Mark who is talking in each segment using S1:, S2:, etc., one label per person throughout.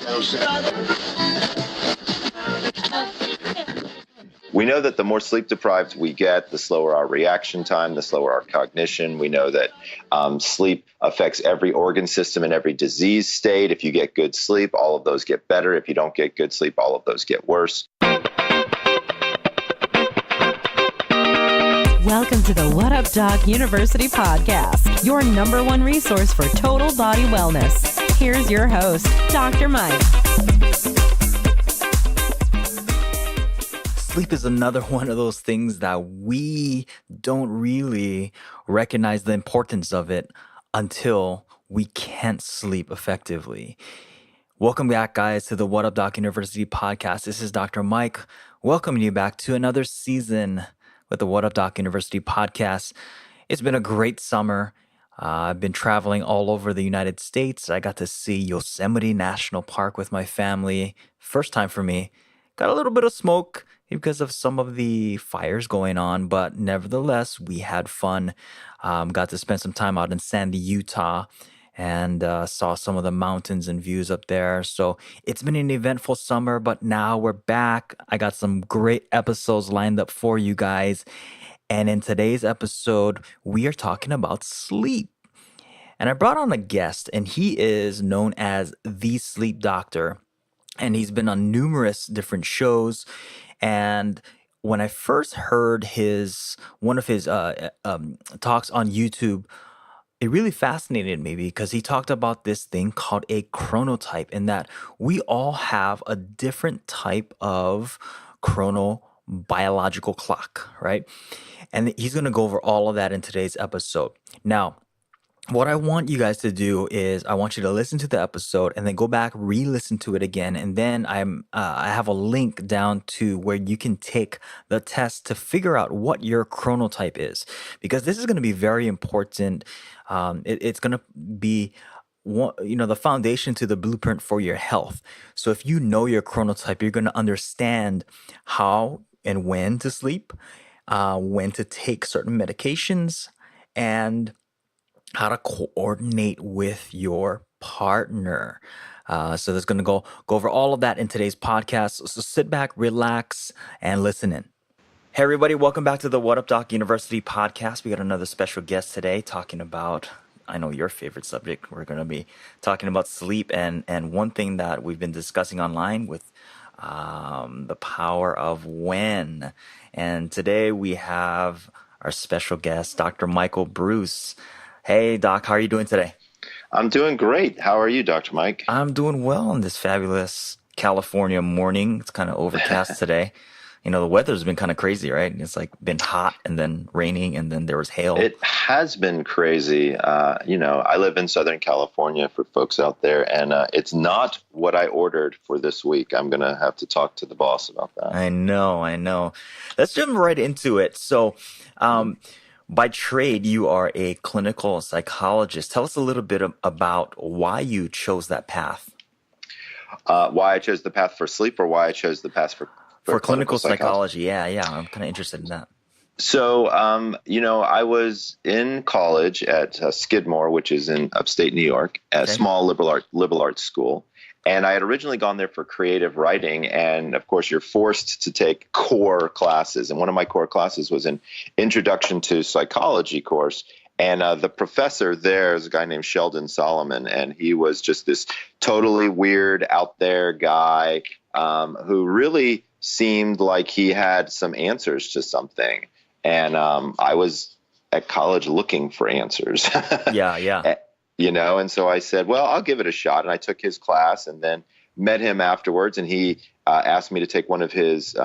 S1: We know that the more sleep deprived we get, the slower our reaction time, the slower our cognition. We know that sleep affects every organ system and every disease state. If you get good sleep, all of those get better. If you don't get good sleep, all of those get worse.
S2: Welcome to the What Up Doc University podcast, your number one resource for total body wellness. Here's your host, Dr. Mike.
S3: Sleep is another one of those things that we don't really recognize the importance of it until we can't sleep effectively. Welcome back, guys, to the What Up Doc University podcast. This is Dr. Mike, welcoming you back to another season with the What Up Doc University podcast. It's been a great summer. I've been traveling all over the United States. I got to see Yosemite National Park with my family. First time for me. Got a little bit of smoke because of some of the fires going on, but nevertheless, we had fun. Got to spend some time out in Sandy, Utah, and saw some of the mountains and views up there. So it's been an eventful summer, but now we're back. I got some great episodes lined up for you guys. And in today's episode, we are talking about sleep. And I brought on a guest, and he is known as the Sleep Doctor. And he's been on numerous different shows. And when I first heard one of his talks on YouTube, it really fascinated me because he talked about this thing called a chronotype, and that we all have a different type of chronobiological clock, right? And he's going to go over all of that in today's episode. Now, what I want you guys to do is I want you to listen to the episode and then go back, re-listen to it again. And then I have a link down to where you can take the test to figure out what your chronotype is, because this is going to be very important. It's going to be the foundation to the blueprint for your health. So if you know your chronotype, you're going to understand how and when to sleep, when to take certain medications, and how to coordinate with your partner. So there's going to go over all of that in today's podcast. So sit back, relax, and listen in. Hey, everybody. Welcome back to the What Up Doc University podcast. We got another special guest today talking about, I know, your favorite subject. We're going to be talking about sleep and one thing that we've been discussing online with the power of when. And today we have our special guest, Dr. Michael Breus. Hey, Doc, how are you doing today?
S1: I'm doing great. How are you, Dr. Mike?
S3: I'm doing well on this fabulous California morning. It's kind of overcast today. The weather's been kind of crazy, right? It's like been hot and then raining and then there was hail.
S1: It has been crazy. I live in Southern California for folks out there, and it's not what I ordered for this week. I'm going to have to talk to the boss about that.
S3: I know. Let's jump right into it. So, by trade, you are a clinical psychologist. Tell us a little bit about why you chose that path.
S1: Why I chose the path for sleep, or why I chose the path for
S3: clinical psychology. Yeah. I'm kind of interested in that.
S1: So, I was in college at Skidmore, which is in upstate New York, a small liberal arts school. And I had originally gone there for creative writing. And of course, you're forced to take core classes. And one of my core classes was an Introduction to Psychology course. And the professor there is a guy named Sheldon Solomon. And he was just this totally weird, out there guy who really seemed like he had some answers to something. And I was at college looking for answers.
S3: Yeah.
S1: And so I said, well, I'll give it a shot. And I took his class and then met him afterwards. And he asked me to take one of his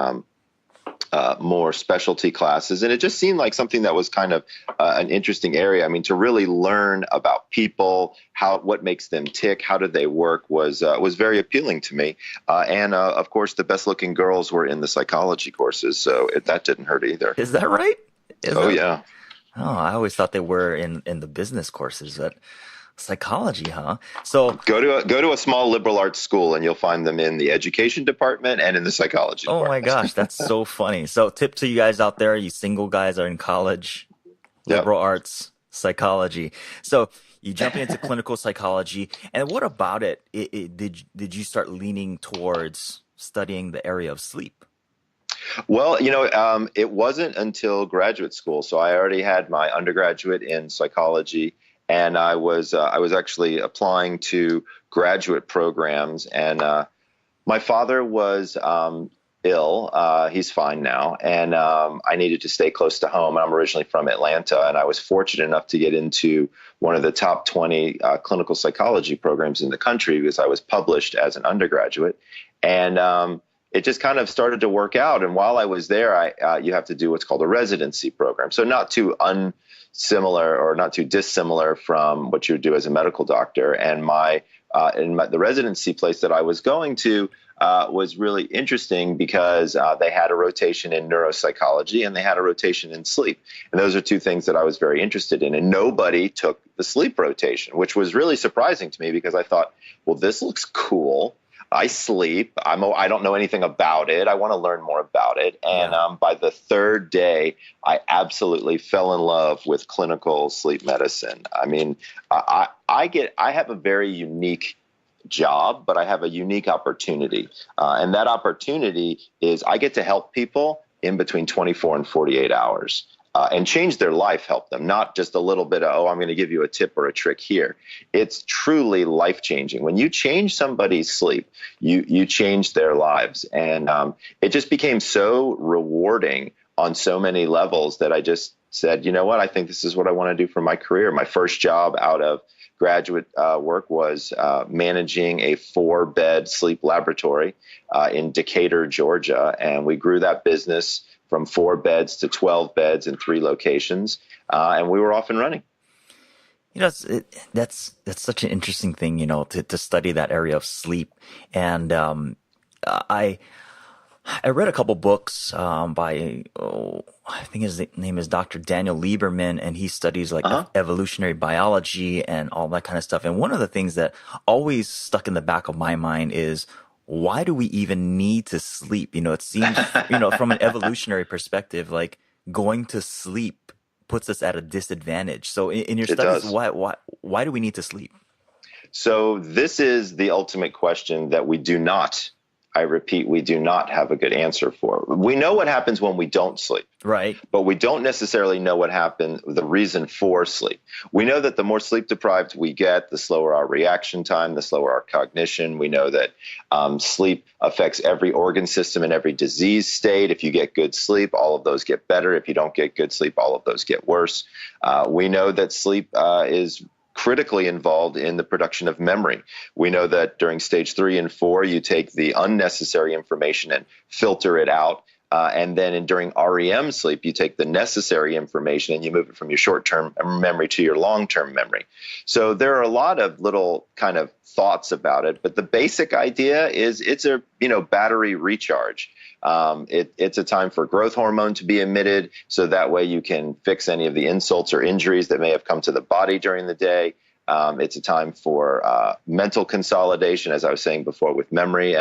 S1: more specialty classes. And it just seemed like something that was kind of an interesting area. I mean, to really learn about people, what makes them tick, how do they work was very appealing to me. And of course, the best looking girls were in the psychology courses. So that didn't hurt either.
S3: Is that right?
S1: Yeah.
S3: Oh, I always thought they were in the business courses, but psychology, huh? So
S1: go to a small liberal arts school and you'll find them in the education department and in the psychology department.
S3: Oh my gosh, that's so funny. So tip to you guys out there, you single guys are in college, liberal arts, psychology. So You jump into clinical psychology, and what about it? Did you start leaning towards studying the area of sleep?
S1: Well, it wasn't until graduate school. So I already had my undergraduate in psychology, and I was actually applying to graduate programs. And my father was ill. He's fine now, and I needed to stay close to home. I'm originally from Atlanta, and I was fortunate enough to get into one of the top 20 clinical psychology programs in the country because I was published as an undergraduate. And it just kind of started to work out. And while I was there, you have to do what's called a residency program. So not too unsimilar or not too dissimilar from what you would do as a medical doctor. And the residency place that I was going to was really interesting because they had a rotation in neuropsychology and they had a rotation in sleep. And those are two things that I was very interested in. And nobody took the sleep rotation, which was really surprising to me because I thought, well, this looks cool. I sleep. I don't know anything about it. I want to learn more about it. And by the third day, I absolutely fell in love with clinical sleep medicine. I mean, I have a very unique job, but I have a unique opportunity. And that opportunity is I get to help people in between 24 and 48 hours. And change their life, help them, not just a little bit of, oh, I'm going to give you a tip or a trick here. It's truly life-changing. When you change somebody's sleep, you change their lives. And it just became so rewarding on so many levels that I just said, you know what, I think this is what I want to do for my career. My first job out of graduate work was managing a 4-bed sleep laboratory in Decatur, Georgia. And we grew that business from 4 beds to 12 beds in 3 locations, and we were off and running.
S3: That's such an interesting thing, to study that area of sleep. And I read a couple books by I think his name is Dr. Daniel Lieberman, and he studies evolutionary biology and all that kind of stuff. And one of the things that always stuck in the back of my mind is, why do we even need to sleep? It seems, from an evolutionary perspective, like going to sleep puts us at a disadvantage. So in your studies, why do we need to sleep?
S1: So this is the ultimate question that we do not, I repeat, we do not have a good answer for. We know what happens when we don't sleep.
S3: Right.
S1: But we don't necessarily know what happened, the reason for sleep. We know that the more sleep deprived we get, the slower our reaction time, the slower our cognition. We know that sleep affects every organ system and every disease state. If you get good sleep, all of those get better. If you don't get good sleep, all of those get worse. We know that sleep is critically involved in the production of memory. We know that during stage 3 and 4, you take the unnecessary information and filter it out. And then during REM sleep, you take the necessary information and you move it from your short-term memory to your long-term memory. So there are a lot of little kind of thoughts about it, but the basic idea is it's a battery recharge. It's a time for growth hormone to be emitted, so that way you can fix any of the insults or injuries that may have come to the body during the day. It's a time for mental consolidation, as I was saying before, with memory.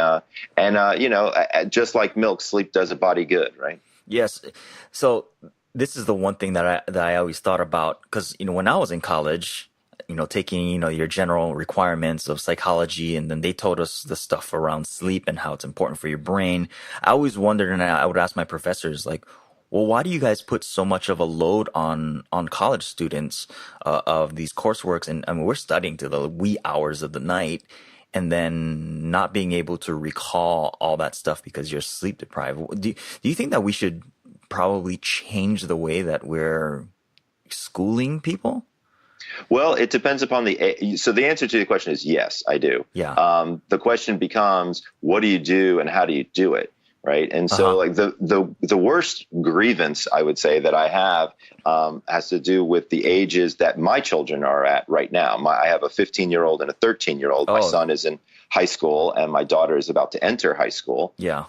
S1: Just like milk, sleep does a body good, right?
S3: Yes. So this is the one thing that I always thought about, because, when I was in college, taking, your general requirements of psychology, and then they told us the stuff around sleep and how it's important for your brain. I always wondered, and I would ask my professors, like, well, why do you guys put so much of a load on college students of these courseworks? And I mean, we're studying to the wee hours of the night and then not being able to recall all that stuff because you're sleep deprived. Do you think that we should probably change the way that we're schooling people?
S1: Well, it depends upon so the answer to the question is yes, I do.
S3: Yeah.
S1: The question becomes, what do you do and how do you do it? Right. And so like the worst grievance, I would say, that I have has to do with the ages that my children are at right now. I have a 15-year-old and a 13-year-old. My son is in high school and my daughter is about to enter high school.
S3: Yeah.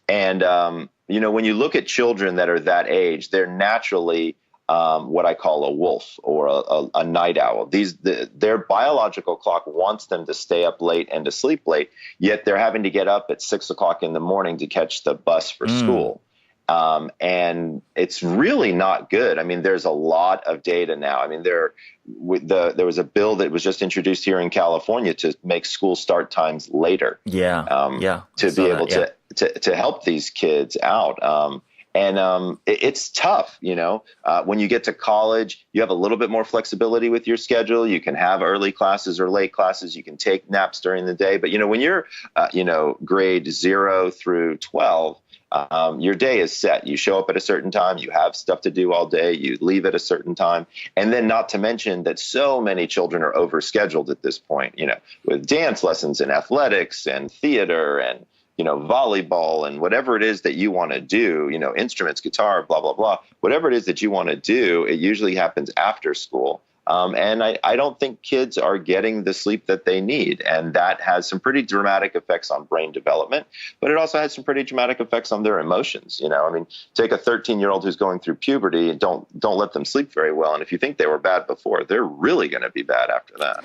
S1: When you look at children that are that age, they're naturally what I call a wolf or a night owl. Their biological clock wants them to stay up late and to sleep late, yet they're having to get up at 6 o'clock in the morning to catch the bus for school. And it's really not good. I mean, there's a lot of data now. I mean, there was a bill that was just introduced here in California to make school start times later.
S3: Yeah. I
S1: To
S3: saw
S1: be
S3: that,
S1: able
S3: yeah.
S1: to help these kids out. It's tough, when you get to college, you have a little bit more flexibility with your schedule. You can have early classes or late classes. You can take naps during the day. But, when you're, grade 0 through 12, your day is set. You show up at a certain time. You have stuff to do all day. You leave at a certain time. And then not to mention that so many children are overscheduled at this point, with dance lessons and athletics and theater and volleyball and whatever it is that you want to do, instruments, guitar, blah, blah, blah, whatever it is that you want to do, it usually happens after school. And I don't think kids are getting the sleep that they need. And that has some pretty dramatic effects on brain development, but it also has some pretty dramatic effects on their emotions. I mean, take a 13-year-old who's going through puberty and don't let them sleep very well. And if you think they were bad before, they're really going to be bad after that.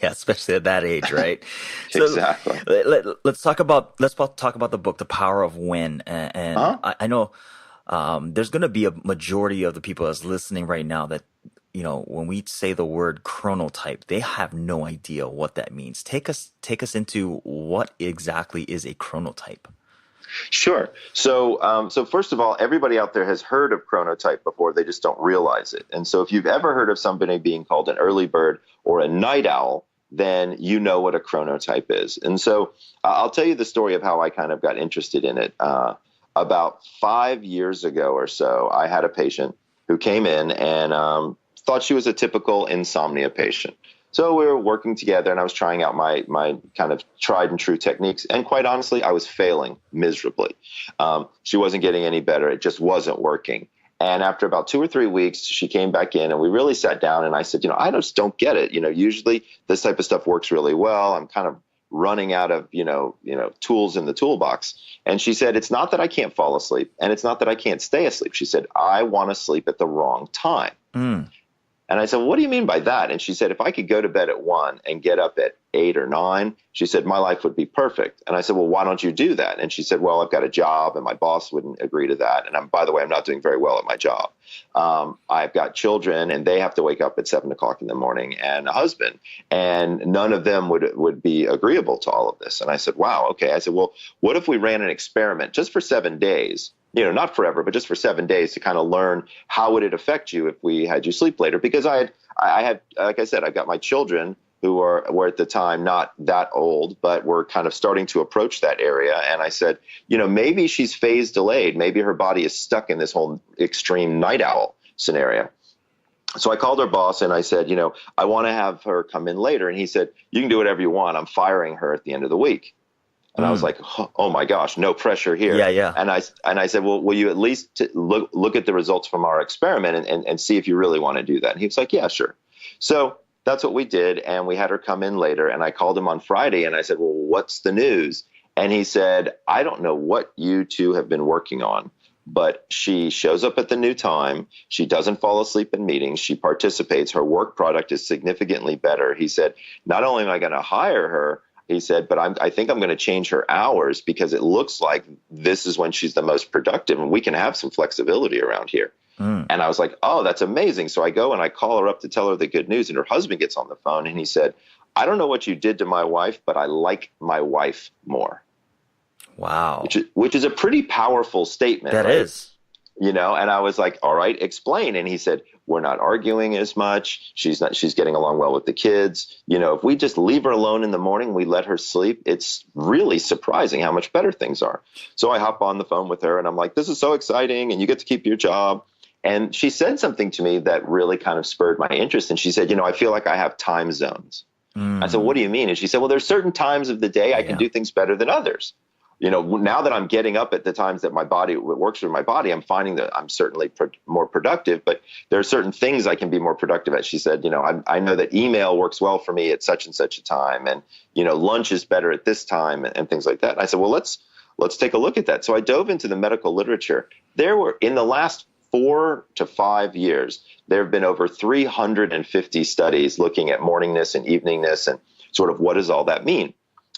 S3: Yeah, especially at that age, right?
S1: Exactly.
S3: So let's talk about the book, The Power of When. And I know there's going to be a majority of the people that's listening right now that, when we say the word chronotype, they have no idea what that means. Take us into what exactly is a chronotype.
S1: Sure. So first of all, everybody out there has heard of chronotype before. They just don't realize it. And so if you've ever heard of somebody being called an early bird or a night owl, then you know what a chronotype is. And so I'll tell you the story of how I kind of got interested in it. About 5 years ago or so, I had a patient who came in and thought she was a typical insomnia patient. So we were working together and I was trying out my kind of tried and true techniques. And quite honestly, I was failing miserably. She wasn't getting any better. It just wasn't working. And after about 2 or 3 weeks, she came back in and we really sat down and I said, I just don't get it. Usually this type of stuff works really well. I'm kind of running out of, tools in the toolbox. And she said, it's not that I can't fall asleep and it's not that I can't stay asleep. She said, I want to sleep at the wrong time. And I said, what do you mean by that? And she said, if I could go to bed at 1 and get up at 8 or 9, she said, my life would be perfect. And I said, well, why don't you do that? And she said, well, I've got a job and my boss wouldn't agree to that. And by the way, I'm not doing very well at my job. I've got children and they have to wake up at 7 o'clock in the morning and a husband. And none of them would be agreeable to all of this. And I said, wow, okay. I said, well, what if we ran an experiment just for 7 days? Not forever, but just for 7 days to kind of learn how would it affect you if we had you sleep later? Because I had, like I said, I've got my children who were at the time not that old, but were kind of starting to approach that area. And I said, maybe she's phase delayed. Maybe her body is stuck in this whole extreme night owl scenario. So I called her boss and I said, I want to have her come in later. And he said, you can do whatever you want. I'm firing her at the end of the week. And I was like, oh my gosh, no pressure here.
S3: Yeah.
S1: And I said, well, will you at least look at the results from our experiment and see if you really want to do that? And he was like, yeah, sure. So that's what we did. And we had her come in later. And I called him on Friday and I said, well, what's the news? And he said, I don't know what you two have been working on, but she shows up at the new time. She doesn't fall asleep in meetings. She participates. Her work product is significantly better. He said, not only am I going to hire her, he said, but I think I'm going to change her hours because it looks like this is when she's the most productive and we can have some flexibility around here. And I was like, oh, that's amazing. So I go and I call her up to tell her the good news. And her husband gets on the phone and he said, I don't know what you did to my wife, but I like my wife more.
S3: Wow.
S1: Which is a pretty powerful statement.
S3: That
S1: right?
S3: is.
S1: And I was like, all right, explain. And he said, we're not arguing as much. She's getting along well with the kids. If we just leave her alone in the morning, we let her sleep. It's really surprising how much better things are. So I hop on the phone with her and I'm like, this is so exciting. And you get to keep your job. And she said something to me that really kind of spurred my interest. And she said, I feel like I have time zones. I said, what do you mean? And she said, well, there's certain times of the day I can do things better than others. Now that I'm getting up at the times that my body works for my body, I'm finding that I'm certainly more productive, but there are certain things I can be more productive at. She said, I know that email works well for me at such and such a time. And, lunch is better at this time and things like that. And I said, well, let's take a look at that. So I dove into the medical literature. There were in the last 4 to 5 years, there have been over 350 studies looking at morningness and eveningness and sort of what does all that mean?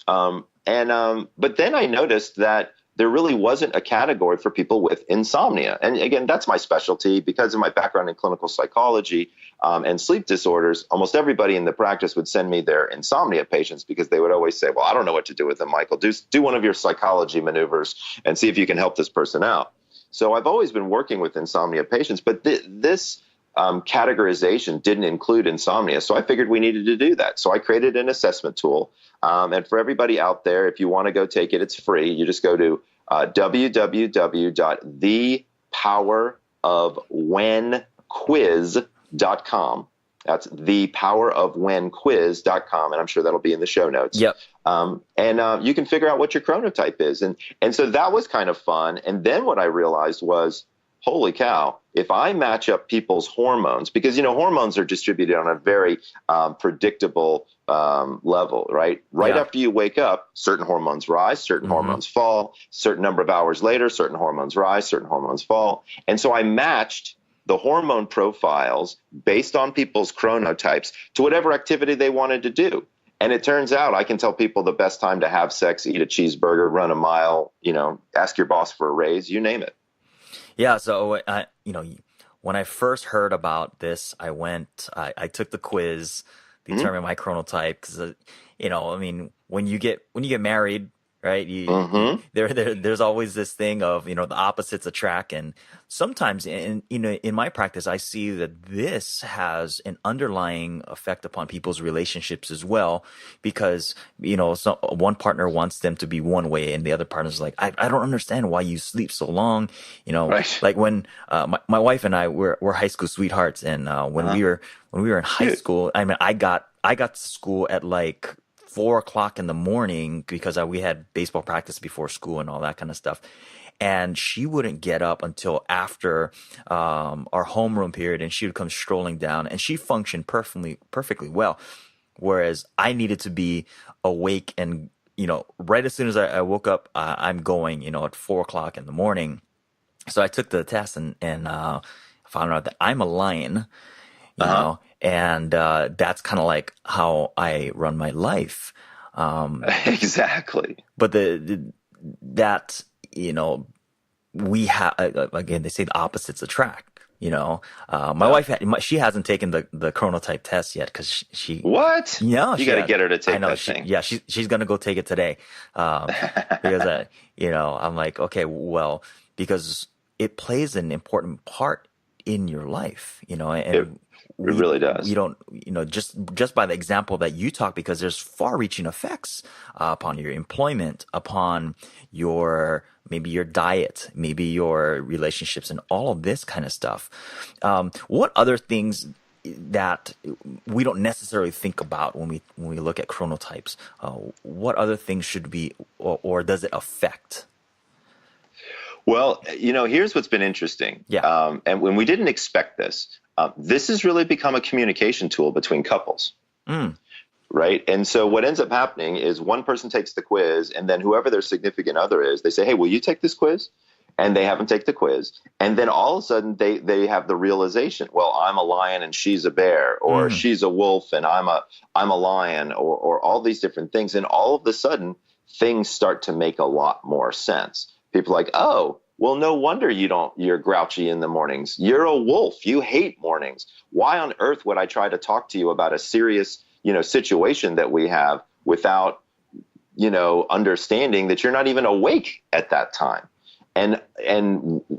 S1: But then I noticed that there really wasn't a category for people with insomnia. And again, that's my specialty because of my background in clinical psychology and sleep disorders. Almost everybody in the practice would send me their insomnia patients because they would always say, well, I don't know what to do with them, Michael. Do one of your psychology maneuvers and see if you can help this person out. So I've always been working with insomnia patients, but this categorization didn't include insomnia. So I figured we needed to do that. So I created an assessment tool. And for everybody out there, if you want to go take it, it's free. You just go to www.thepowerofwhenquiz.com. That's thepowerofwhenquiz.com. And I'm sure that'll be in the show notes.
S3: Yep.
S1: And you can figure out what your chronotype is. And so that was kind of fun. And then what I realized was, holy cow, if I match up people's hormones, because, hormones are distributed on a very predictable level, right? Right after you wake up, certain hormones rise, certain hormones fall, certain number of hours later, certain hormones rise, certain hormones fall. And so I matched the hormone profiles based on people's chronotypes to whatever activity they wanted to do. And it turns out I can tell people the best time to have sex, eat a cheeseburger, run a mile, ask your boss for a raise, you name it.
S3: Yeah. So, when I first heard about this, I took the quiz, determined my chronotype. Cause, when you get married, right, there's always this thing of, the opposites attract. And sometimes in my practice, I see that this has an underlying effect upon people's relationships as well, because, one partner wants them to be one way and the other partner's like, I don't understand why you sleep so long.
S1: Right.
S3: Like when, my wife and I were high school sweethearts. And, when we were in high school, I got to school at like 4:00 in the morning because we had baseball practice before school and all that kind of stuff. And she wouldn't get up until after our homeroom period, and she would come strolling down, and she functioned perfectly well. Whereas I needed to be awake and, right as soon as I woke up, I'm going, at 4:00 in the morning. So I took the test and found out that I'm a lion, and that's kind of like how I run my life.
S1: Exactly.
S3: But we have, again, they say the opposites attract. My wife she hasn't taken the chronotype test yet because she
S1: what?
S3: Yeah,
S1: you got to get her to take that thing.
S3: Yeah, she's gonna go take it today, because I'm like, okay, well, because it plays an important part in your life, and
S1: it really does.
S3: You don't, just by the example that you talk, because there's far-reaching effects upon your employment, upon maybe your diet, maybe your relationships, and all of this kind of stuff. What other things that we don't necessarily think about when we look at chronotypes? What other things should be, or does it affect?
S1: Well, here's what's been interesting.
S3: Yeah.
S1: And when we didn't expect this, this has really become a communication tool between couples. Right. And so what ends up happening is one person takes the quiz, and then whoever their significant other is, they say, hey, will you take this quiz? And they have them take the quiz. And then all of a sudden they have the realization, well, I'm a lion and she's a bear, or she's a wolf and I'm a lion, or all these different things. And all of a sudden things start to make a lot more sense. People are like, oh, well, no wonder you're grouchy in the mornings. You're a wolf. You hate mornings. Why on earth would I try to talk to you about a serious, situation that we have without, understanding that you're not even awake at that time? And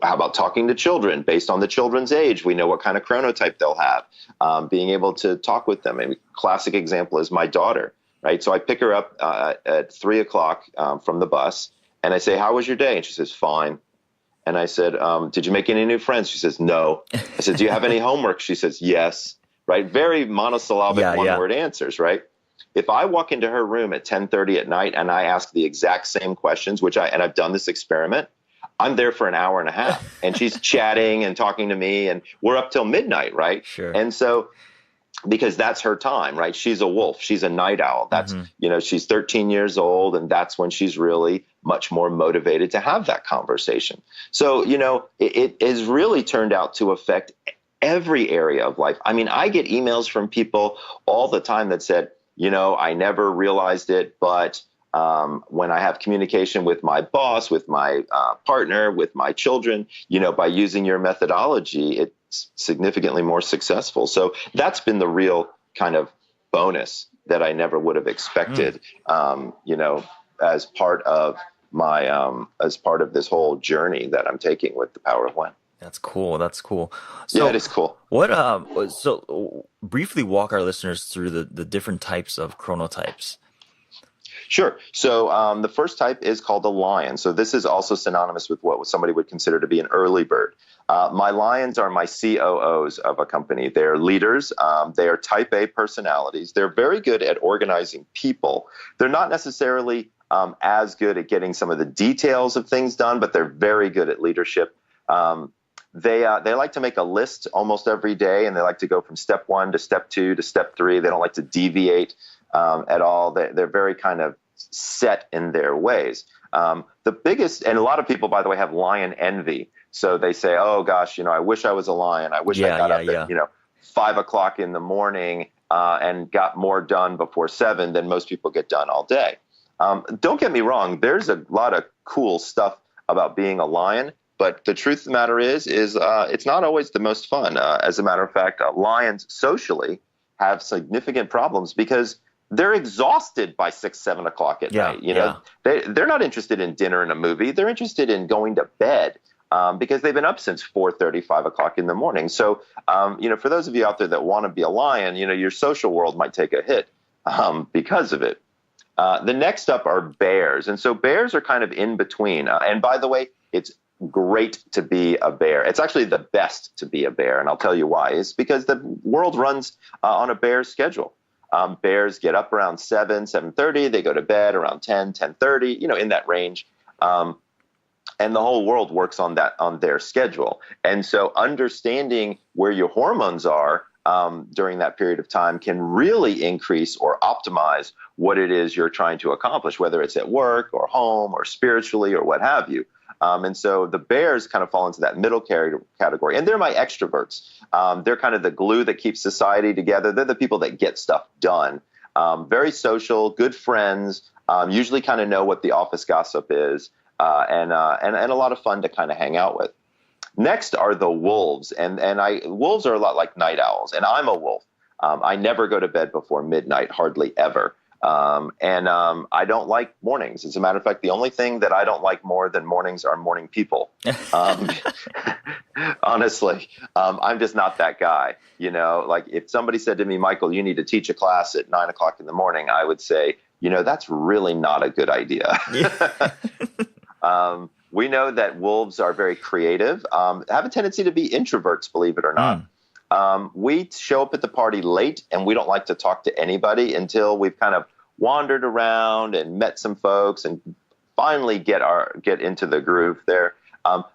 S1: how about talking to children based on the children's age? We know what kind of chronotype they'll have. Being able to talk with them. A classic example is my daughter, right? So I pick her up at 3:00 from the bus, and I say, how was your day? And she says, fine. And I said, did you make any new friends? She says, no. I said, do you have any homework? She says, yes. Right? Very monosyllabic one-word answers, right? If I walk into her room at 10:30 at night and I ask the exact same questions, and I've done this experiment, I'm there for an hour and a half, and she's chatting and talking to me, and we're up till midnight, right?
S3: Sure.
S1: And so, because that's her time, right? She's a wolf. She's a night owl. That's, she's 13 years old, and that's when she's really much more motivated to have that conversation. So, it has really turned out to affect every area of life. I mean, I get emails from people all the time that said, I never realized it, but when I have communication with my boss, with my partner, with my children, by using your methodology, it's significantly more successful. So that's been the real kind of bonus that I never would have expected, as part of as part of this whole journey that I'm taking with the power of when.
S3: That's cool. That's cool.
S1: Yeah,
S3: So
S1: it is cool.
S3: so briefly walk our listeners through the different types of chronotypes.
S1: Sure. So the first type is called a lion. So this is also synonymous with what somebody would consider to be an early bird. My lions are my COOs of a company. They're leaders. They are type A personalities. They're very good at organizing people. They're not necessarily as good at getting some of the details of things done, but they're very good at leadership. They like to make a list almost every day, and they like to go from step 1 to step 2 to step 3. They don't like to deviate at all. They're very kind of set in their ways. The biggest, and a lot of people, by the way, have lion envy. So they say, oh gosh, I wish I was a lion. I wish I got up at 5 o'clock in the morning and got more done before 7 than most people get done all day. Don't get me wrong. There's a lot of cool stuff about being a lion. But the truth of the matter is it's not always the most fun. As a matter of fact, lions socially have significant problems because they're exhausted by 6, 7 o'clock at night. They're not interested in dinner and a movie. They're interested in going to bed because they've been up since 4:30, 5 o'clock in the morning. So, for those of you out there that want to be a lion, your social world might take a hit because of it. The next up are bears. And so bears are kind of in between. And by the way, it's great to be a bear. It's actually the best to be a bear. And I'll tell you why. It's because the world runs on a bear's schedule. Bears get up around 7, 7:30. They go to bed around 10, 10:30, in that range. And the whole world works on their schedule. And so understanding where your hormones are during that period of time can really increase or optimize what it is you're trying to accomplish, whether it's at work or home or spiritually or what have you. And so the bears kind of fall into that middle category. And they're my extroverts. They're kind of the glue that keeps society together. They're the people that get stuff done. Very social, good friends, usually kind of know what the office gossip is, and a lot of fun to kind of hang out with. Next are the wolves. And wolves are a lot like night owls. And I'm a wolf. I never go to bed before midnight, hardly ever. I don't like mornings. As a matter of fact, the only thing that I don't like more than mornings are morning people. Honestly, I'm just not that guy. Like if somebody said to me, Michael, you need to teach a class at 9 o'clock in the morning, I would say, that's really not a good idea. We know that wolves are very creative, have a tendency to be introverts, believe it or not. We show up at the party late, and we don't like to talk to anybody until we've kind of wandered around and met some folks and finally get into the groove there.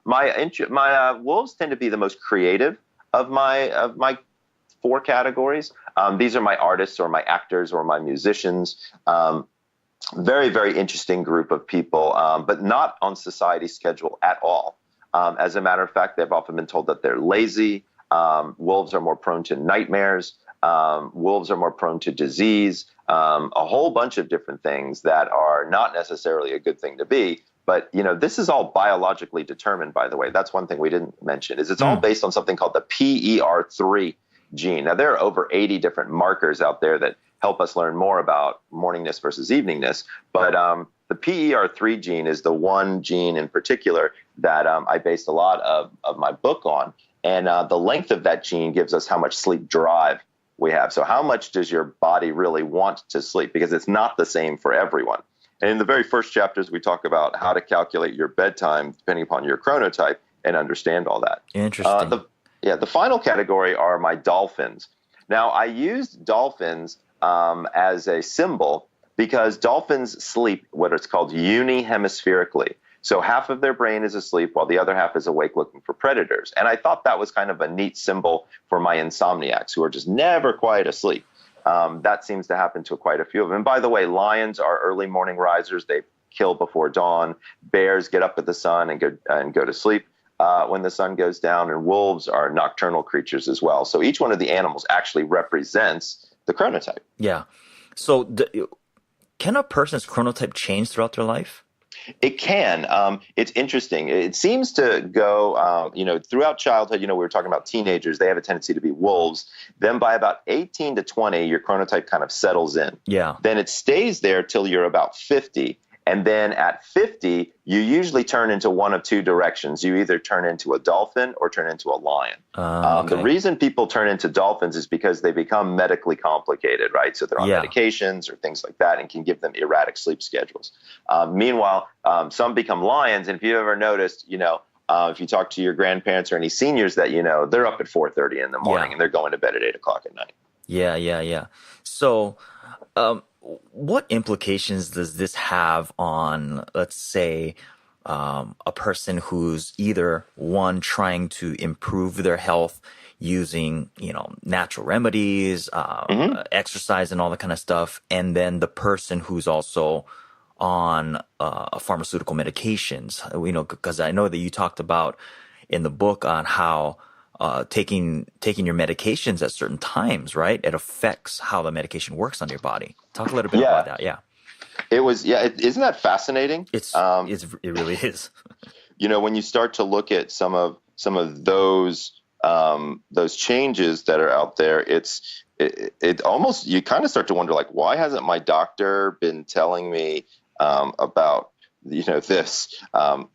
S1: My wolves tend to be the most creative of my 4 categories. These are my artists or my actors or my musicians. Very, very interesting group of people, but not on society's schedule at all. As a matter of fact, they've often been told that they're lazy. Wolves are more prone to nightmares. Wolves are more prone to disease. A whole bunch of different things that are not necessarily a good thing to be. But, this is all biologically determined, by the way. That's one thing we didn't mention, is it's all based on something called the PER3 gene. Now, there are over 80 different markers out there that help us learn more about morningness versus eveningness. But the PER3 gene is the one gene in particular that I based a lot of my book on. And the length of that gene gives us how much sleep drive we have. So how much does your body really want to sleep? Because it's not the same for everyone. And in the very first chapters, we talk about how to calculate your bedtime depending upon your chronotype and understand all that.
S3: Interesting.
S1: The final category are my dolphins. Now, I used dolphins as a symbol because dolphins sleep what it's called unihemispherically. So half of their brain is asleep while the other half is awake looking for predators. And I thought that was kind of a neat symbol for my insomniacs who are just never quite asleep. That seems to happen to quite a few of them. And by the way, lions are early morning risers. They kill before dawn. Bears get up at the sun and go to sleep when the sun goes down. And wolves are nocturnal creatures as well. So each one of the animals actually represents the chronotype.
S3: Yeah. So Can a person's chronotype change throughout their life?
S1: It can. It's interesting. It seems to go, throughout childhood. We were talking about teenagers. They have a tendency to be wolves. Then by about 18 to 20, your chronotype kind of settles in.
S3: Yeah.
S1: Then it stays there till you're about 50. And then at 50, you usually turn into one of two directions. You either turn into a dolphin or turn into a lion.
S3: Okay.
S1: The reason people turn into dolphins is because they become medically complicated, right? So they're on medications or things like that and can give them erratic sleep schedules. Meanwhile, some become lions. And if you've ever noticed, if you talk to your grandparents or any seniors that they're up at 4:30 in the morning and they're going to bed at 8 o'clock at night.
S3: Yeah. So, what implications does this have on, let's say, a person who's either one trying to improve their health using, natural remedies, exercise and all that kind of stuff, and then the person who's also on pharmaceutical medications, because I know that you talked about in the book on how taking your medications at certain times, right? It affects how the medication works on your body. Talk a little bit about that. Yeah.
S1: It was. Yeah. Isn't that fascinating?
S3: It really is.
S1: When you start to look at some of those changes that are out there, it almost, you kind of start to wonder, like, why hasn't my doctor been telling me about this? I'll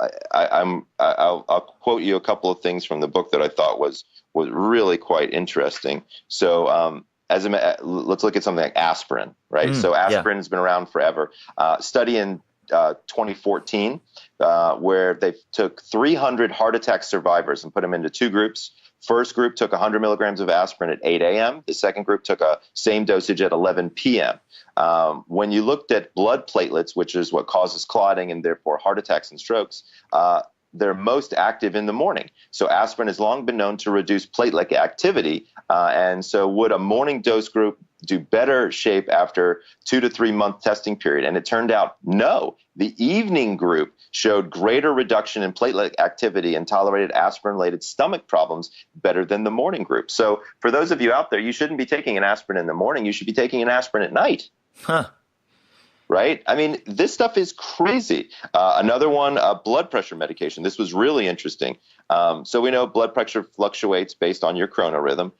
S1: quote you a couple of things from the book that I thought was really quite interesting. So let's look at something like aspirin, right? So aspirin has been around forever. Study in 2014 where they took 300 heart attack survivors and put them into two groups. First group took 100 milligrams of aspirin at 8 a.m. The second group took a same dosage at 11 p.m. When you looked at blood platelets, which is what causes clotting and therefore heart attacks and strokes, they're most active in the morning. So aspirin has long been known to reduce platelet activity. And so would a morning dose group do better shape after 2 to 3 month testing period? And it turned out no. The evening group showed greater reduction in platelet activity and tolerated aspirin-related stomach problems better than the morning group. So for those of you out there, you shouldn't be taking an aspirin in the morning. You should be taking an aspirin at night.
S3: Huh.
S1: Right? I mean, this stuff is crazy. Another one, blood pressure medication. This was really interesting. So we know blood pressure fluctuates based on your chronorhythm.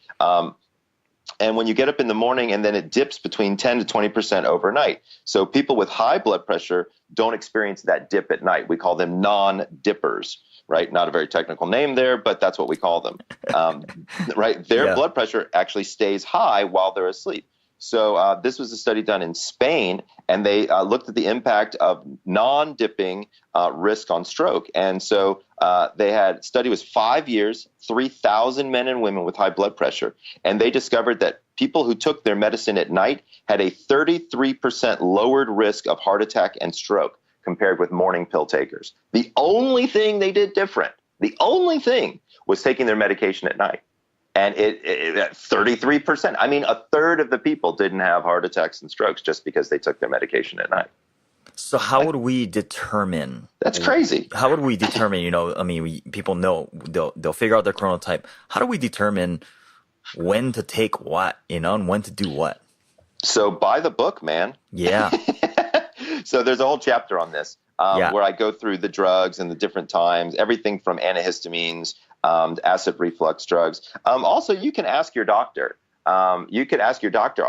S1: And when you get up in the morning and then it dips between 10 to 20% overnight. So people with high blood pressure don't experience that dip at night. We call them non-dippers, right? Not a very technical name there, but that's what we call them, right? Their blood pressure actually stays high while they're asleep. So this was a study done in Spain, and they looked at the impact of non-dipping risk on stroke. And so they had study was 5 years, 3,000 men and women with high blood pressure, and they discovered that people who took their medicine at night had a 33% lowered risk of heart attack and stroke compared with morning pill takers. The only thing they did different, the only thing, was taking their medication at night. And it 33%. I mean, a third of the people didn't have heart attacks and strokes just because they took their medication at night.
S3: So how would we determine?
S1: That's crazy.
S3: How would we determine? People know they'll figure out their chronotype. How do we determine when to take what, and when to do what?
S1: So buy the book, man.
S3: Yeah.
S1: So there's a whole chapter on this where I go through the drugs and the different times, everything from antihistamines, acid reflux drugs. Also, you can ask your doctor. You could ask your doctor,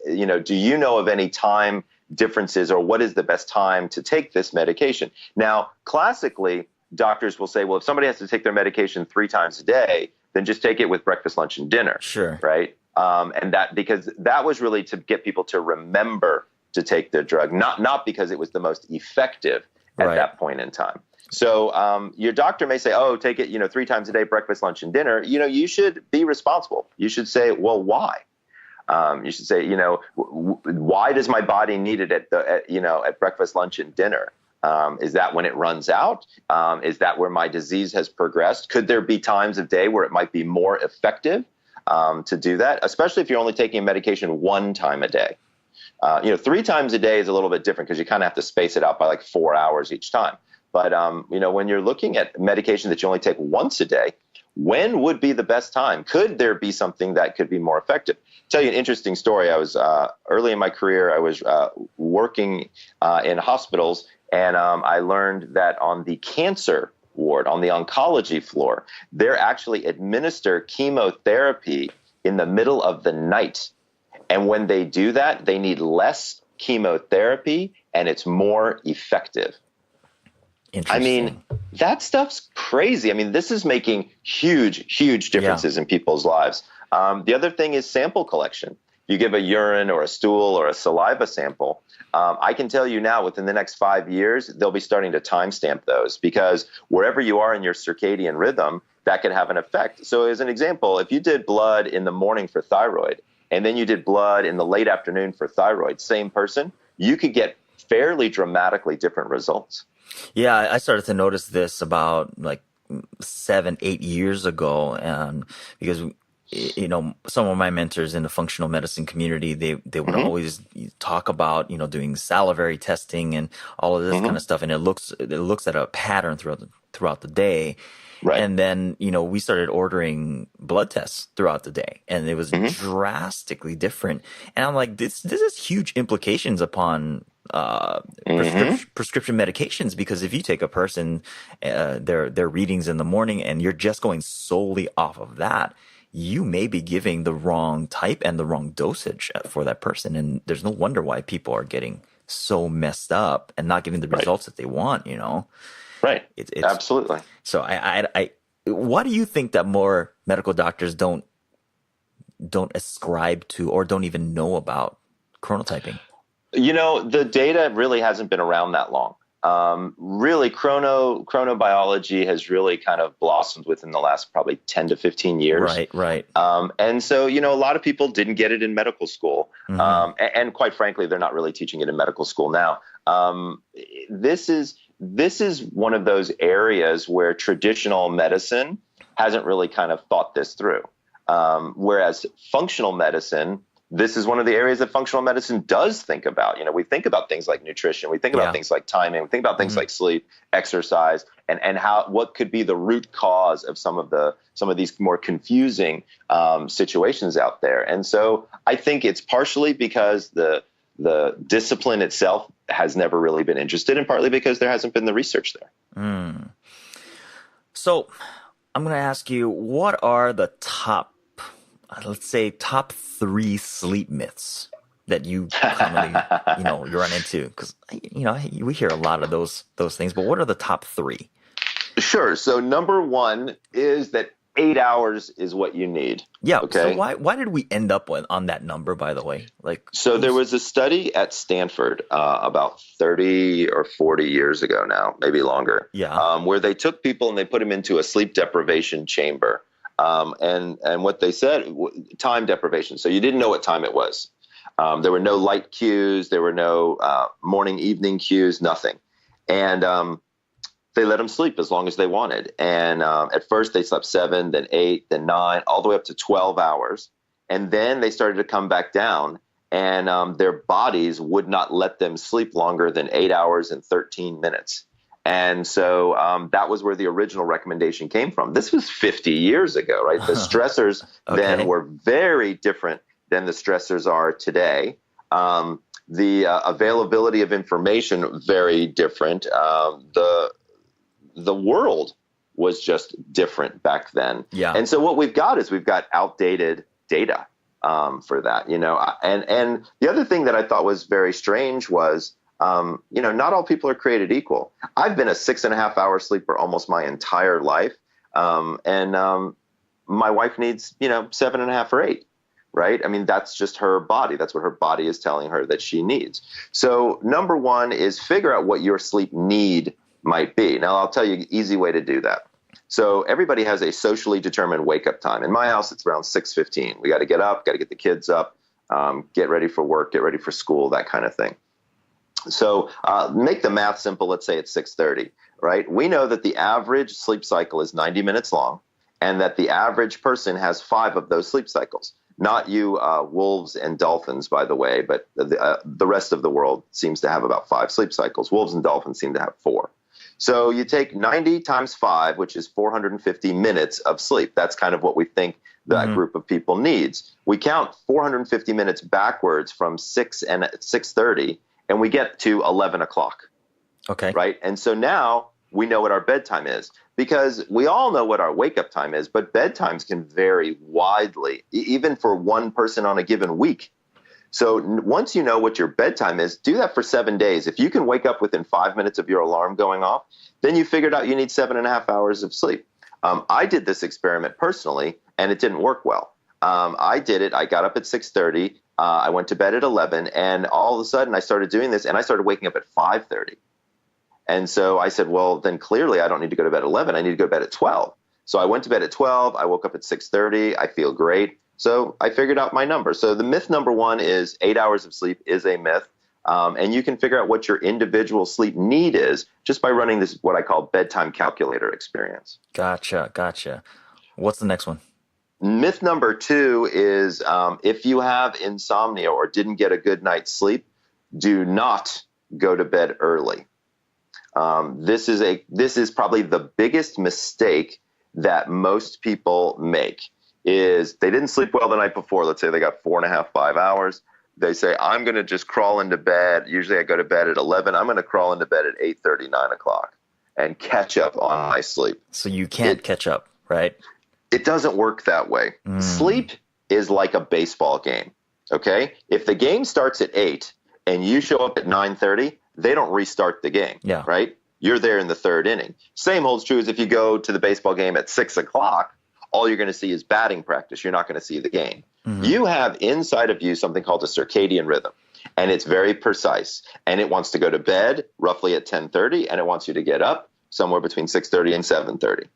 S1: do you know of any time differences, or what is the best time to take this medication? Now, classically, doctors will say, well, if somebody has to take their medication 3 times a day, then just take it with breakfast, lunch, and dinner.
S3: Sure.
S1: Right. And because that was really to get people to remember to take their drug, not because it was the most effective at that point in time. So your doctor may say, oh, take it, 3 times a day, breakfast, lunch, and dinner. You should be responsible. You should say, well, why? You should say, why does my body need it at breakfast, lunch, and dinner? Is that when it runs out? Is that where my disease has progressed? Could there be times of day where it might be more effective to do that, especially if you're only taking a medication 1 time a day? 3 times a day is a little bit different because you kind of have to space it out by like 4 hours each time. But, when you're looking at medication that you only take once a day, when would be the best time? Could there be something that could be more effective? tell you an interesting story. I was early in my career. I was working in hospitals, and I learned that on the cancer ward, on the oncology floor, they're actually administer chemotherapy in the middle of the night. And when they do that, they need less chemotherapy, and it's more effective. I mean, that stuff's crazy. I mean, this is making huge differences in people's lives. The other thing is sample collection. You give a urine or a stool or a saliva sample. I can tell you now, within the next 5 years, they'll be starting to timestamp those, because wherever you are in your circadian rhythm, that could have an effect. So as an example, if you did blood in the morning for thyroid, and then you did blood in the late afternoon for thyroid, same person, you could get fairly dramatically different results.
S3: Yeah, I started to notice this about like 7, 8 years ago, and because some of my mentors in the functional medicine community, they would always talk about doing salivary testing and all of this kind of stuff, and it looks at a pattern throughout the day.
S1: Right.
S3: And then, we started ordering blood tests throughout the day, and it was drastically different. And I'm like, this has huge implications upon prescription medications, because if you take a person, their readings in the morning, and you're just going solely off of that, you may be giving the wrong type and the wrong dosage for that person. And there's no wonder why people are getting so messed up and not getting the results that they want,
S1: Right.
S3: It's
S1: absolutely.
S3: So why do you think that more medical doctors don't ascribe to or don't even know about chronotyping?
S1: The data really hasn't been around that long. Really, chronobiology has really kind of blossomed within the last probably 10 to 15 years.
S3: Right.
S1: And so, a lot of people didn't get it in medical school. And quite frankly, they're not really teaching it in medical school now. This is one of those areas where traditional medicine hasn't really kind of thought this through. Whereas functional medicine, this is one of the areas that functional medicine does think about. We think about things like nutrition, we think about things like timing, we think about things like sleep, exercise, and what could be the root cause of some of these more confusing situations out there. And so I think it's partially because the discipline itself has never really been interested, and partly because there hasn't been the research there.
S3: So I'm going to ask you, what are the top 3 sleep myths that you commonly, you run into? Because, we hear a lot of those things, but what are the top 3?
S1: Sure. So number 1 is that 8 hours is what you need.
S3: Yeah.
S1: Okay.
S3: So why did we end up on that number, by the way?
S1: So there was a study at Stanford about 30 or 40 years ago now, maybe longer.
S3: Yeah.
S1: Where they took people and they put them into a sleep deprivation chamber. And what they said, time deprivation. So you didn't know what time it was. There were no light cues. There were no morning, evening cues, nothing. And they let them sleep as long as they wanted. And at first they slept 7, then 8, then 9, all the way up to 12 hours. And then they started to come back down, and their bodies would not let them sleep longer than 8 hours and 13 minutes. And so that was where the original recommendation came from. This was 50 years ago, right? The stressors then were very different than the stressors are today. The availability of information, very different. The world was just different back then.
S3: Yeah.
S1: And so what we've got is we've got outdated data for that, and the other thing that I thought was very strange was, not all people are created equal. I've been a 6.5 hour sleeper almost my entire life. And my wife needs, 7.5 or 8, right? I mean, that's just her body. That's what her body is telling her that she needs. So number 1 is figure out what your sleep need might be. Now, I'll tell you an easy way to do that. So everybody has a socially determined wake-up time. In my house, it's around 6:15. We got to get up, got to get the kids up, get ready for work, get ready for school, that kind of thing. So make the math simple. Let's say it's 6:30, right? We know that the average sleep cycle is 90 minutes long, and that the average person has 5 of those sleep cycles. Not you wolves and dolphins, by the way, but the rest of the world seems to have about 5 sleep cycles. Wolves and dolphins seem to have 4. So you take 90 times 5, which is 450 minutes of sleep. That's kind of what we think that group of people needs. We count 450 minutes backwards from 6:30, and we get to 11 o'clock.
S3: Okay.
S1: Right? And so now we know what our bedtime is, because we all know what our wake-up time is, but bedtimes can vary widely, even for one person on a given week. So once you know what your bedtime is, do that for 7 days. If you can wake up within 5 minutes of your alarm going off, then you figured out you need 7.5 hours of sleep. I did this experiment personally, and it didn't work well. I did it. I got up at 6:30. I went to bed at 11, and all of a sudden I started doing this, and I started waking up at 5:30. And so I said, well, then clearly I don't need to go to bed at 11. I need to go to bed at 12. So I went to bed at 12. I woke up at 6:30. I feel great. So I figured out my number. So the myth number one is 8 hours of sleep is a myth. And you can figure out what your individual sleep need is just by running this, what I call bedtime calculator experience.
S3: Gotcha. What's the next one?
S1: Myth number two is if you have insomnia or didn't get a good night's sleep, do not go to bed early. This is probably the biggest mistake that most people make. Is they didn't sleep well the night before. Let's say they got 4.5, 5 hours. They say, I'm going to just crawl into bed. Usually I go to bed at 11. I'm going to crawl into bed at 8:30, 9 o'clock and catch up on my sleep.
S3: So you can't catch up, right?
S1: It doesn't work that way. Sleep is like a baseball game, okay? If the game starts at 8 and you show up at 9:30, they don't restart the game, right? You're there in the third inning. Same holds true as if you go to the baseball game at 6 o'clock. All you're going to see is batting practice. You're not going to see the game. You have inside of you something called a circadian rhythm, and it's very precise. And it wants to go to bed roughly at 10:30, and it wants you to get up somewhere between 6:30 and 7:30.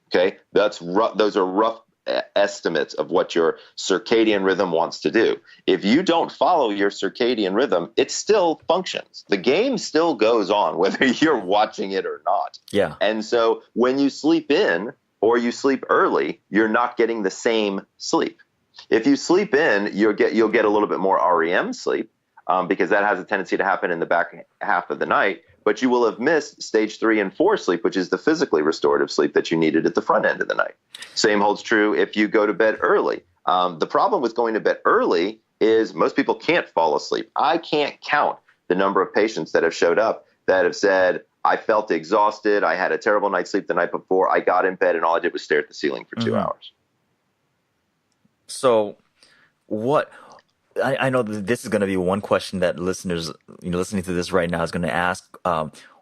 S1: Okay, those are rough estimates of what your circadian rhythm wants to do. If you don't follow your circadian rhythm, it still functions. The game still goes on, whether you're watching it or not.
S3: Yeah.
S1: And so when you sleep in or you sleep early, you're not getting the same sleep. If you sleep in, you'll get a little bit more REM sleep because that has a tendency to happen in the back half of the night. But you will have missed stage 3 and 4 sleep, which is the physically restorative sleep that you needed at the front end of the night. Same holds true if you go to bed early. The problem with going to bed early is most people can't fall asleep. I can't count the number of patients that have showed up that have said, I felt exhausted, I had a terrible night's sleep the night before, I got in bed and all I did was stare at the ceiling for 2 hours.
S3: So what I know that this is going to be one question that listeners, listening to this right now is going to ask.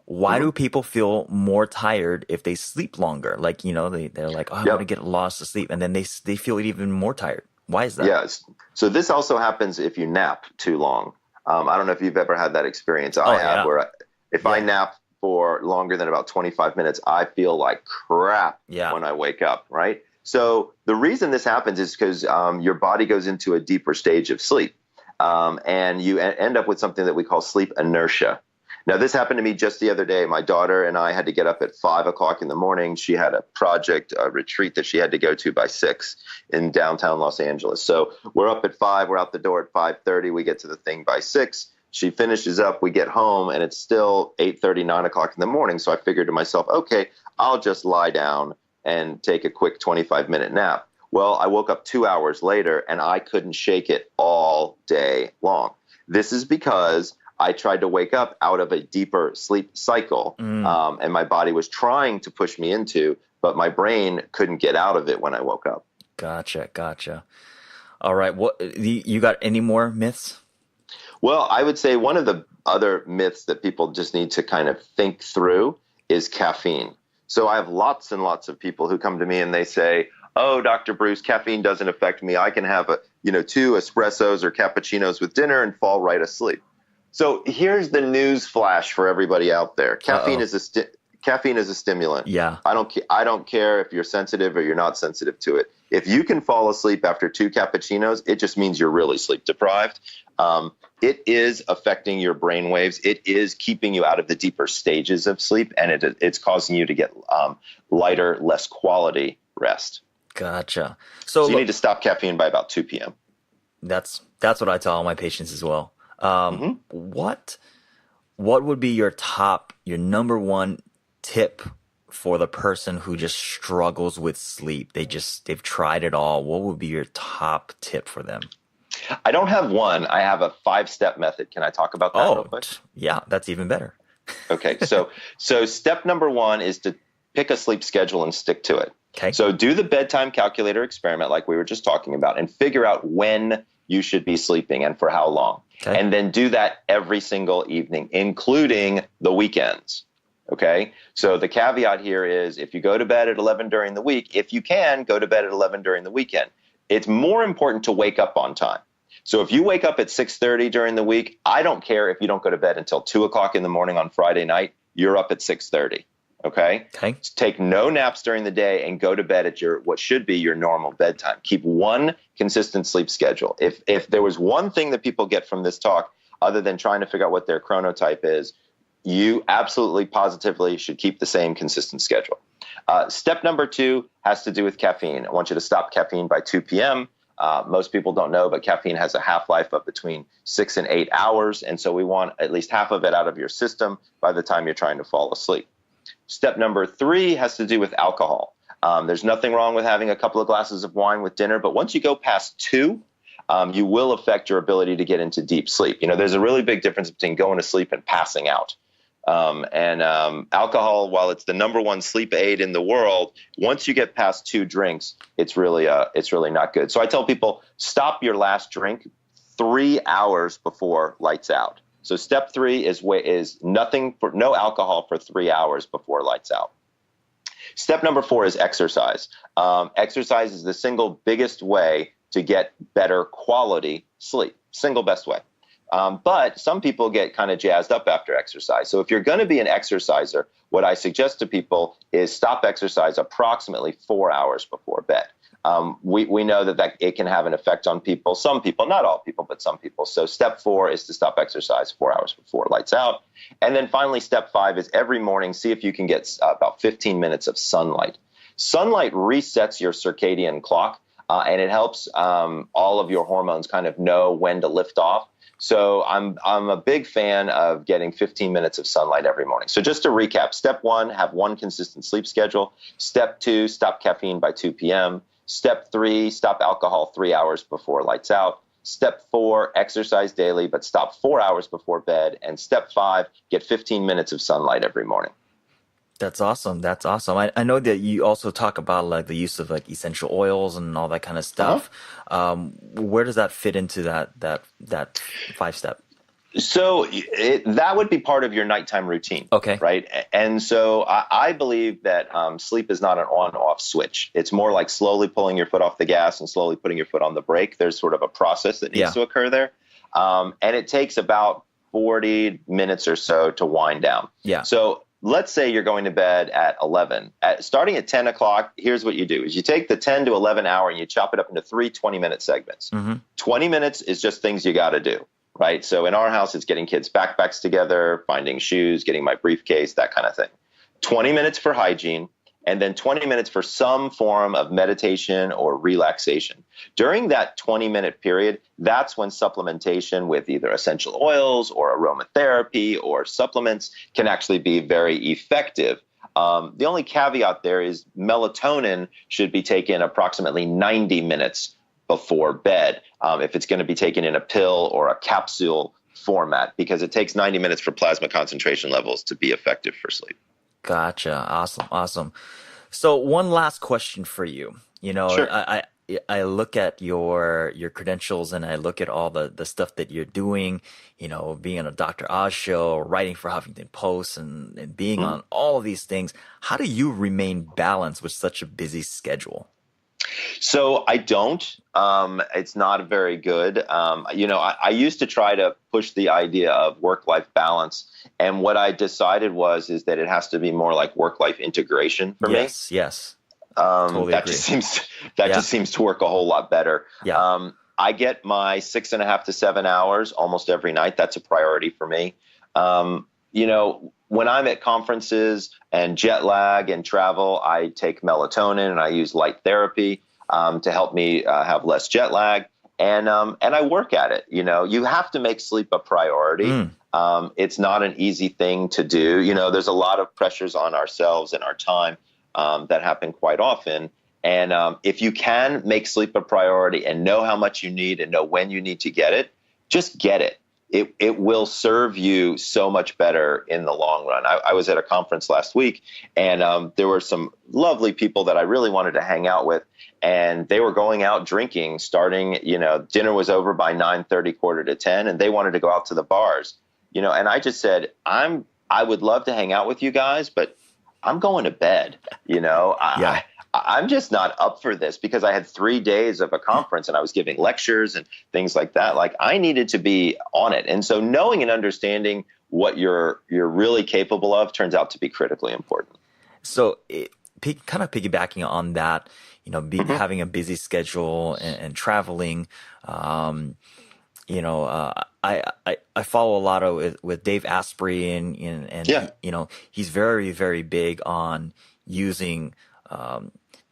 S3: Why do people feel more tired if they sleep longer? Like, they're like, oh, I want to get lost to sleep. And then they feel even more tired. Why is that?
S1: Yes. So this also happens if you nap too long. I don't know if you've ever had that experience. I have, where if I nap for longer than about 25 minutes, I feel like crap when I wake up, right? So the reason this happens is because your body goes into a deeper stage of sleep, and you end up with something that we call sleep inertia. Now, this happened to me just the other day. My daughter and I had to get up at 5 o'clock in the morning. She had a project, a retreat that she had to go to by 6 in downtown Los Angeles. So we're up at 5. We're out the door at 5:30. We get to the thing by 6. She finishes up. We get home, and it's still 8:30, 9 o'clock in the morning. So I figured to myself, okay, I'll just lie down and take a quick 25-minute nap. Well, I woke up 2 hours later, and I couldn't shake it all day long. This is because I tried to wake up out of a deeper sleep cycle, and my body was trying to push me into, but my brain couldn't get out of it when I woke up.
S3: Gotcha. All right. What you got any more myths?
S1: Well, I would say one of the other myths that people just need to kind of think through is caffeine. So I have lots and lots of people who come to me and they say, oh, Dr. Breus, caffeine doesn't affect me. I can have 2 espressos or cappuccinos with dinner and fall right asleep. So here's the news flash for everybody out there. Caffeine is a stimulant. Yeah. I don't care if you're sensitive or you're not sensitive to it. If you can fall asleep after 2 cappuccinos, it just means you're really sleep deprived. It is affecting your brain waves. It is keeping you out of the deeper stages of sleep, and it's causing you to get lighter, less quality rest.
S3: Gotcha.
S1: So you need to stop caffeine by about 2 p.m.
S3: That's what I tell all my patients as well. What would be your number one tip for the person who just struggles with sleep? They've tried it all. What would be your top tip for them?
S1: I don't have one. I have a 5-step method. Can I talk about that real quick?
S3: Yeah, that's even better.
S1: Okay. So step number 1 is to pick a sleep schedule and stick to it.
S3: Okay.
S1: So do the bedtime calculator experiment like we were just talking about and figure out when you should be sleeping and for how long.
S3: Okay.
S1: And then do that every single evening, including the weekends. Okay. So the caveat here is if you go to bed at 11 during the week, if you can, go to bed at 11 during the weekend. It's more important to wake up on time. So if you wake up at 6:30 during the week, I don't care if you don't go to bed until 2 o'clock in the morning on Friday night, you're up at 6:30. Okay. Take no naps during the day and go to bed at what should be your normal bedtime. Keep one consistent sleep schedule. If there was one thing that people get from this talk, other than trying to figure out what their chronotype is, you absolutely positively should keep the same consistent schedule. Step number 2 has to do with caffeine. I want you to stop caffeine by 2 p.m. Most people don't know, but caffeine has a half-life of between 6 and 8 hours. And so we want at least half of it out of your system by the time you're trying to fall asleep. Step number 3 has to do with alcohol. There's nothing wrong with having a couple of glasses of wine with dinner, but once you go past 2, you will affect your ability to get into deep sleep. There's a really big difference between going to sleep and passing out. Alcohol, while it's the number 1 sleep aid in the world, once you get past 2 drinks, it's really not good. So I tell people, stop your last drink 3 hours before lights out. So step 3 is no alcohol for 3 hours before lights out. Step number 4 is exercise. Exercise is the single biggest way to get better quality sleep. Single best way. But some people get kind of jazzed up after exercise. So if you're going to be an exerciser, what I suggest to people is stop exercise approximately 4 hours before bed. We know that it can have an effect on people. Some people, not all people, but some people. So step 4 is to stop exercise 4 hours before lights out. And then finally, step 5 is every morning, see if you can get about 15 minutes of sunlight. Sunlight resets your circadian clock, and it helps all of your hormones kind of know when to lift off. So I'm a big fan of getting 15 minutes of sunlight every morning. So just to recap, step 1, have one consistent sleep schedule. Step 2, stop caffeine by 2 p.m. Step 3, stop alcohol 3 hours before lights out. Step 4, exercise daily, but stop 4 hours before bed. And step 5, get 15 minutes of sunlight every morning.
S3: That's awesome. That's awesome. I know that you also talk about like the use of like essential oils and all that kind of stuff. Where does that fit into that 5-step?
S1: So that would be part of your nighttime routine.
S3: Okay.
S1: Right. And so I believe that sleep is not an on-off switch. It's more like slowly pulling your foot off the gas and slowly putting your foot on the brake. There's sort of a process that needs to occur there. And it takes about 40 minutes or so to wind down. Yeah. So let's say you're going to bed at 11. Starting at 10 o'clock, here's what you do. Is you take the 10 to 11 hour and you chop it up into 3 20-minute segments. 20 minutes is just things you got to do, right? So in our house, it's getting kids' backpacks together, finding shoes, getting my briefcase, that kind of thing. 20 minutes for hygiene, and then 20 minutes for some form of meditation or relaxation. During that 20-minute period, that's when supplementation with either essential oils or aromatherapy or supplements can actually be very effective. The only caveat there is melatonin should be taken approximately 90 minutes before bed if it's going to be taken in a pill or a capsule format, because it takes 90 minutes for plasma concentration levels to be effective for sleep.
S3: Gotcha. Awesome. So one last question for you.
S1: Sure.
S3: I look at your credentials and I look at all the stuff that you're doing, being on a Dr. Oz show, writing for Huffington Post and being on all of these things. How do you remain balanced with such a busy schedule?
S1: So I don't. It's not very good. I used to try to push the idea of work-life balance, and what I decided is that it has to be more like work-life integration for me.
S3: Yes. Totally
S1: that
S3: agree.
S1: just seems to work a whole lot better. Yeah. I get my 6.5 to 7 hours almost every night. That's a priority for me. When I'm at conferences and jet lag and travel, I take melatonin and I use light therapy to help me have less jet lag. and I work at it. You have to make sleep a priority. It's not an easy thing to do. There's a lot of pressures on ourselves and our time that happen quite often. And if you can make sleep a priority and know how much you need and know when you need to get it, just get it. It will serve you so much better in the long run. I was at a conference last week, and there were some lovely people that I really wanted to hang out with, and they were going out drinking starting, dinner was over by 9:30, quarter to 10, and they wanted to go out to the bars, and I just said, I would love to hang out with you guys, but I'm going to bed,
S3: Yeah.
S1: I'm just not up for this because I had 3 days of a conference and I was giving lectures and things like that. Like, I needed to be on it. And so knowing and understanding what you're really capable of turns out to be critically important.
S3: So kind of piggybacking on that, having a busy schedule and traveling, I follow a lot with Dave Asprey and
S1: Yeah.
S3: he's very, very big on using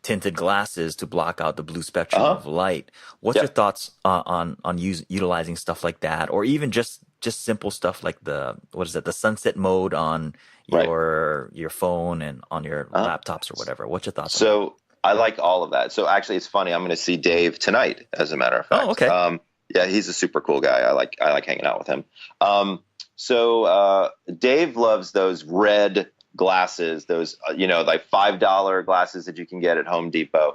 S3: tinted glasses to block out the blue spectrum of light. What's your thoughts on utilizing stuff like that, or even just simple stuff like the sunset mode on your phone and on your laptops or whatever? What's your thoughts?
S1: So I like all of that. So actually, it's funny. I'm going to see Dave tonight, as a matter of fact.
S3: Oh, okay.
S1: Yeah, he's a super cool guy. I like hanging out with him. So Dave loves those red glasses, those like $5 glasses that you can get at Home Depot.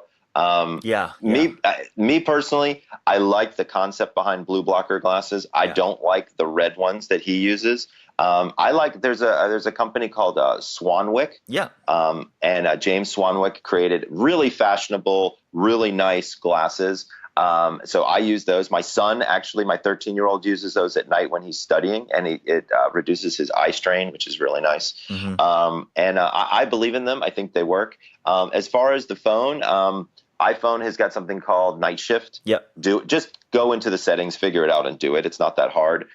S1: Me personally, I like the concept behind blue blocker glasses. I don't like the red ones that he uses. There's a company called Swanwick.
S3: Yeah.
S1: And James Swanwick created really fashionable, really nice glasses. So I use those. My son, actually, my 13-year-old uses those at night when he's studying, and it reduces his eye strain, which is really nice. I believe in them. I think they work. As far as the phone, iPhone has got something called Night Shift.
S3: Yep.
S1: Just go into the settings, figure it out, and do it. It's not that hard.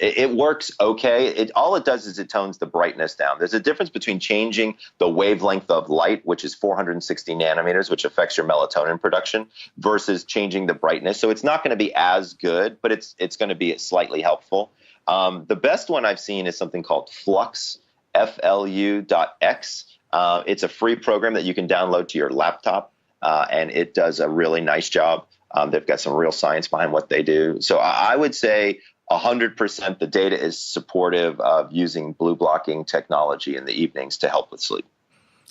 S1: It works okay. All it does is it tones the brightness down. There's a difference between changing the wavelength of light, which is 460 nanometers, which affects your melatonin production, versus changing the brightness. So it's not going to be as good, but it's going to be slightly helpful. The best one I've seen is something called Flux, FLU.X. It's a free program that you can download to your laptop, and it does a really nice job. They've got some real science behind what they do. So I would say 100% the data is supportive of using blue blocking technology in the evenings to help with sleep.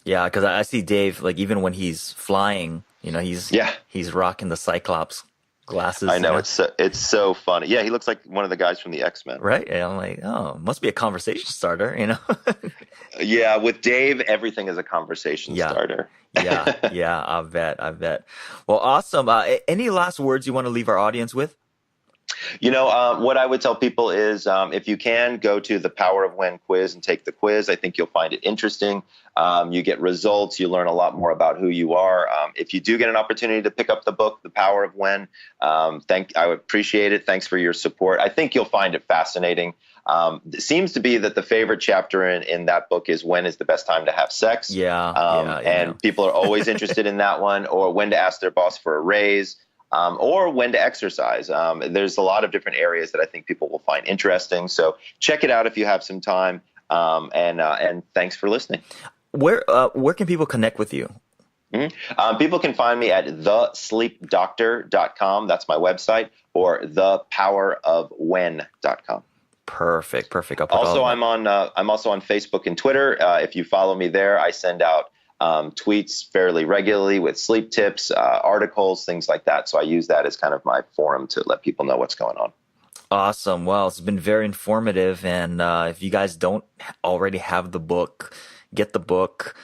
S3: Yeah, because I see Dave, like, even when he's flying, he's rocking the Cyclops glasses.
S1: I know, it's so funny. Yeah, he looks like one of the guys from the X-Men.
S3: Right? And I'm like, oh, must be a conversation starter,
S1: Yeah, with Dave, everything is a conversation starter.
S3: Yeah, I bet. Well, awesome. Any last words you want to leave our audience with?
S1: What I would tell people is if you can, go to the Power of When quiz and take the quiz. I think you'll find it interesting. You get results. You learn a lot more about who you are. If you do get an opportunity to pick up the book, The Power of When, I would appreciate it. Thanks for your support. I think you'll find it fascinating. It seems to be that the favorite chapter in that book is when is the best time to have sex. And people are always interested in that one, or when to ask their boss for a raise. Or when to exercise. There's a lot of different areas that I think people will find interesting. So check it out if you have some time. And thanks for listening.
S3: Where can people connect with you?
S1: People can find me at thesleepdoctor.com. That's my website, or thepowerofwhen.com.
S3: Perfect.
S1: Also, I'm on Facebook and Twitter. If you follow me there, I send out tweets fairly regularly with sleep tips, articles, things like that. So I use that as kind of my forum to let people know what's going on.
S3: Awesome. Well, it's been very informative. And if you guys don't already have the book, get the book.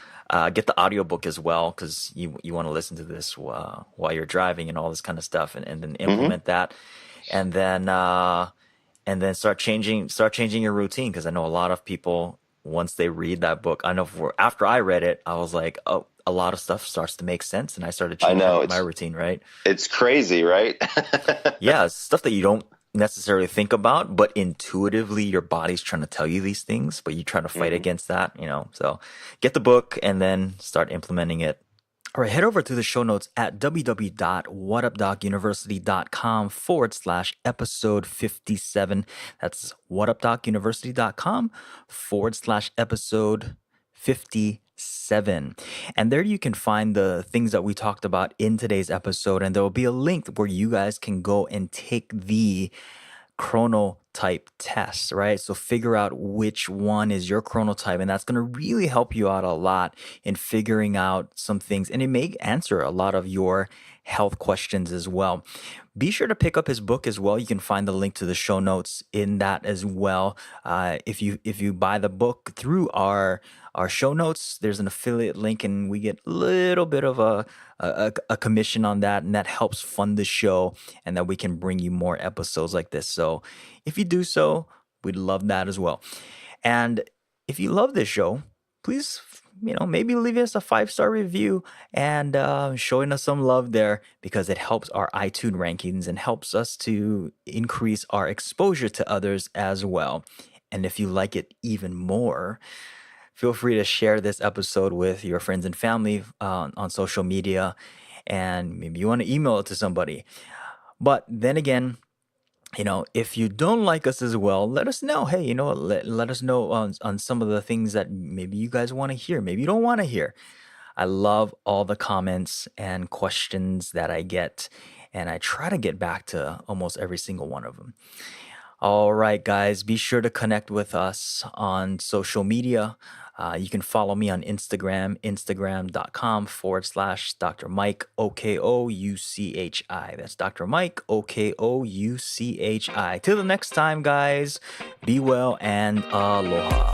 S3: Get the audiobook as well, because you want to listen to this while you're driving and all this kind of stuff, and then implement that, and then start changing your routine, because I know a lot of people, once they read that book, I know after I read it, I was like, oh, a lot of stuff starts to make sense, and I started changing my routine. Right?
S1: It's crazy, right?
S3: Yeah, it's stuff that you don't necessarily think about, but intuitively your body's trying to tell you these things, but you try to fight against that, So get the book and then start implementing it. All right, head over to the show notes at www.whatupdocuniversity.com/episode 57. That's whatupdocuniversity.com/episode 57. And there you can find the things that we talked about in today's episode. And there will be a link where you guys can go and take the chronotype test, right? So figure out which one is your chronotype, and that's going to really help you out a lot in figuring out some things, and it may answer a lot of your health questions as well. Be sure to pick up his book as well. You can find the link to the show notes in that as well. If you buy the book through our show notes, there's an affiliate link, and we get a little bit of a commission on that, and that helps fund the show, and that we can bring you more episodes like this. So if you do so, we'd love that as well. And if you love this show, please, maybe leave us a 5-star review and showing us some love there, because it helps our iTunes rankings and helps us to increase our exposure to others as well. And if you like it even more, feel free to share this episode with your friends and family on social media, and maybe you want to email it to somebody. But then again, if you don't like us as well, let us know. Hey, let us know on some of the things that maybe you guys want to hear, maybe you don't want to hear. I love all the comments and questions that I get, and I try to get back to almost every single one of them. All right, guys, be sure to connect with us on social media. You can follow me on Instagram, instagram.com/Dr. Mike, OKOUCHI. That's Dr. Mike, OKOUCHI. Till the next time, guys, be well and aloha.